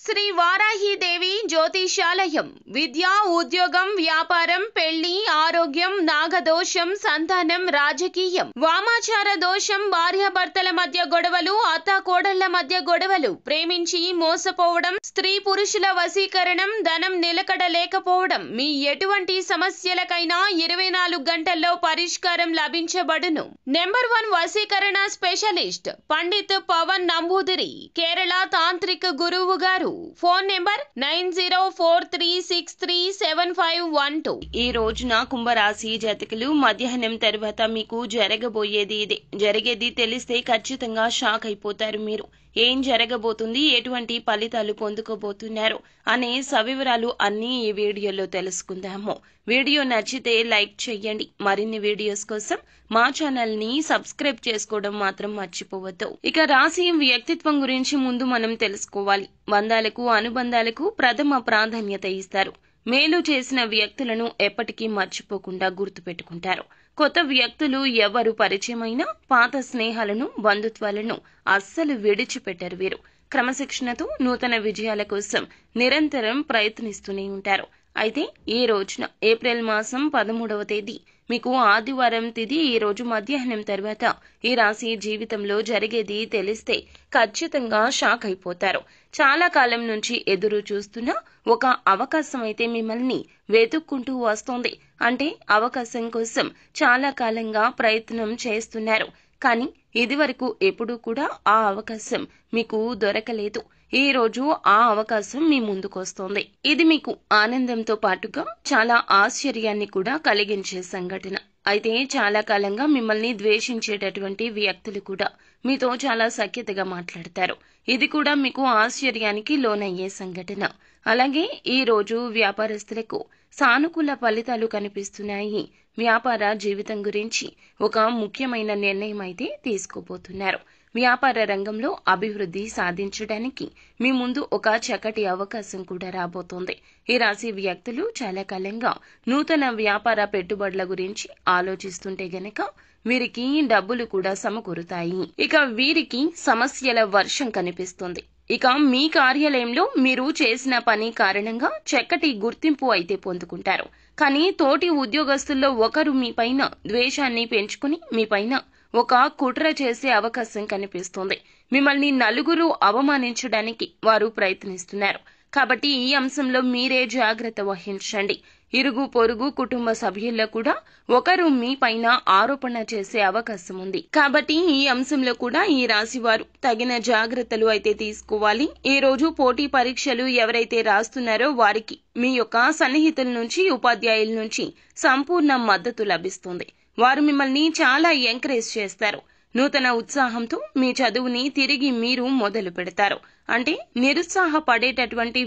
శ్రీ వారాహిదేవి జ్యోతిషాలయం విద్య, ఉద్యోగం, వ్యాపారం, పెళ్లి, ఆరోగ్యం, నాగదోషం, సంతానం, రాజకీయం, వామాచార దోషం, భార్యాభర్తల మధ్య గొడవలు, అత్తాకోడళ్ల మధ్య గొడవలు, ప్రేమించి మోసపోవడం, స్త్రీ పురుషుల వశీకరణం, ధనం నిలకడ లేకపోవడం, మీ ఎటువంటి సమస్యలకైనా 24 గంటల్లో పరిష్కారం లభించబడును. నెంబర్ 1 వశీకరణ స్పెషలిస్ట్ పండిత్ పవన్ నంబూదిరి, కేరళ తాంత్రిక గురువు గారు. Phone number 9043637512. ఈ రోజున కుంభరాశి జాతకులు మధ్యాహ్నం తర్వాత మీకు జరగబోయేది ఇదే. జరిగేది తెలిస్తే ఖచ్చితంగా షాక్ అయిపోతారు మీరు. ఏం జరగబోతుంది, ఎటువంటి ఫలితాలు పొందుకోబోతున్నారు అనే సవివరాలు అన్నీ ఈ వీడియోలో తెలుసుకుందాము. వీడియో నచ్చితే లైక్ చేయండి. మరిన్ని వీడియోస్ కోసం మా ఛానల్ ని సబ్స్క్రైబ్ చేసుకోవడం మాత్రం మర్చిపోవద్దు. ఇక రాశి వ్యక్తిత్వం గురించి ముందు మనం తెలుసుకోవాలి. బంధాలకు, అనుబంధాలకు ప్రథమ ప్రాధాన్యత ఇస్తారు. మేలు చేసిన వ్యక్తులను ఎప్పటికీ మర్చిపోకుండా గుర్తుపెట్టుకుంటారు. కొత్త వ్యక్తులు ఎవరు పరిచయమైనా పాత స్నేహాలను, బంధుత్వాలను అస్సలు విడిచిపెట్టరు వీరు. క్రమశిక్షణతో నూతన విజయాల కోసం నిరంతరం ప్రయత్నిస్తూనే ఉంటారు. అయితే ఈ రోజున ఏప్రిల్ మాసం 13వ తేదీ మీకు ఆదివారం తిథి. ఈ రోజు మధ్యాహ్నం తర్వాత ఈ రాశి జీవితంలో జరిగేది తెలిస్తే ఖచ్చితంగా షాక్ అయిపోతారు. చాలా కాలం నుంచి ఎదురు చూస్తున్న ఒక అవకాశం అయితే మిమ్మల్ని వెతుక్కుంటూ వస్తోంది. అంటే అవకాశం కోసం చాలా కాలంగా ప్రయత్నం చేస్తున్నారు. కానీ ఇదివరకు ఎప్పుడూ కూడా ఆ అవకాశం మీకు దొరకలేదు. ఈ రోజు ఆ అవకాశం మీ ముందుకొస్తోంది. ఇది మీకు ఆనందంతో పాటుగా చాలా ఆశ్చర్యాన్ని కూడా కలిగించే సంఘటన. అయితే చాలా కాలంగా మిమ్మల్ని ద్వేషించేటటువంటి వ్యక్తులు కూడా మీతో చాలా సఖ్యతగా మాట్లాడతారు. ఇది కూడా మీకు ఆశ్చర్యానికి లోనయ్యే సంఘటన. అలాగే ఈ రోజు వ్యాపారస్తులకు సానుకూల ఫలితాలు కనిపిస్తున్నాయి. వ్యాపార జీవితం గురించి ఒక ముఖ్యమైన నిర్ణయం అయితే తీసుకోబోతున్నారు. వ్యాపార రంగంలో అభివృద్ధి సాధించడానికి మీ ముందు ఒక చక్కటి అవకాశం కూడా రాబోతోంది. ఈ రాశి వ్యక్తులు చాలా కాలంగా నూతన వ్యాపార పెట్టుబడుల గురించి ఆలోచిస్తుంటే గనక వీరికి డబ్బులు కూడా సమకూరుతాయి. ఇక వీరికి సమస్యల వర్షం కనిపిస్తుంది. ఇక మీ కార్యాలయంలో మీరు చేసిన పని కారణంగా చక్కటి గుర్తింపు అయితే పొందుకుంటారు. కానీ తోటి ఉద్యోగస్తుల్లో ఒకరు మీ పైన ద్వేషాన్ని పెంచుకుని మీ పైన ఒక కుట్ర చేసే అవకాశం కనిపిస్తోంది. మిమ్మల్ని నలుగురు అవమానించడానికి వారు ప్రయత్నిస్తున్నారు. కాబట్టి ఈ అంశంలో మీరే జాగ్రత్త వహించండి. ఇరుగు పొరుగు కుటుంబ సభ్యుల్లో కూడా ఒకరు మీ పైన ఆరోపణ చేసే అవకాశం ఉంది. కాబట్టి ఈ అంశంలో కూడా ఈ రాశి వారు తగిన జాగ్రత్తలు అయితే తీసుకోవాలి. ఈ రోజు పోటీ పరీక్షలు ఎవరైతే రాస్తున్నారో వారికి మీ యొక్క సన్నిహితుల నుంచి, ఉపాధ్యాయుల నుంచి సంపూర్ణ మద్దతు లభిస్తుంది. వారు మిమ్మల్ని చాలా ఎంకరేజ్ చేస్తారు. నూతన ఉత్సాహంతో మీ చదువుని తిరిగి మీరు మొదలు పెడతారు. అంటే నిరుత్సాహపడేటటువంటి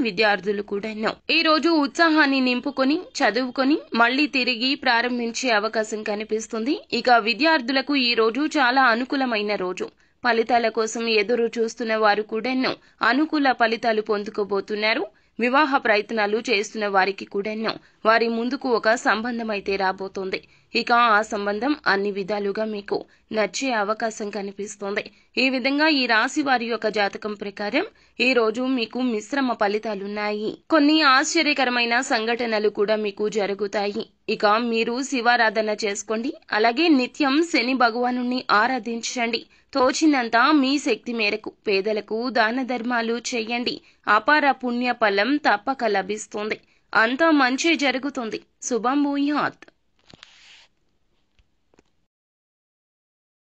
విద్యార్థులు కూడా ఈ రోజు ఉత్సాహాన్ని నింపుకొని చదువుకొని మళ్లీ తిరిగి ప్రారంభించే అవకాశం కనిపిస్తుంది. ఇక విద్యార్థులకు ఈ రోజు చాలా అనుకూలమైన రోజు. ఫలితాల కోసం ఎదురు చూస్తున్న వారు కూడా అనుకూల ఫలితాలు పొందుకోబోతున్నారు. వివాహ ప్రయత్నాలు చేస్తున్న వారికి కూడా వారి ముందుకు ఒక సంబంధం అయితే రాబోతోంది. ఇక ఆ సంబంధం అన్ని విధాలుగా మీకు నచ్చే అవకాశం కనిపిస్తోంది. ఈ విధంగా ఈ రాశి వారి యొక్క జాతకం ప్రకారం ఈ రోజు మీకు మిశ్రమ ఫలితాలున్నాయి. కొన్ని ఆశ్చర్యకరమైన సంఘటనలు కూడా మీకు జరుగుతాయి. ఇక మీరు శివారాధన చేసుకోండి. అలాగే నిత్యం శని భగవానుణ్ణి ఆరాధించండి. తోచినంత మీ శక్తి మేరకు పేదలకు దాన ధర్మాలు చేయండి. అపార పుణ్య ఫలం తప్పక లభిస్తుంది. అంతా మంచి జరుగుతుంది. శుభం భూయాత్.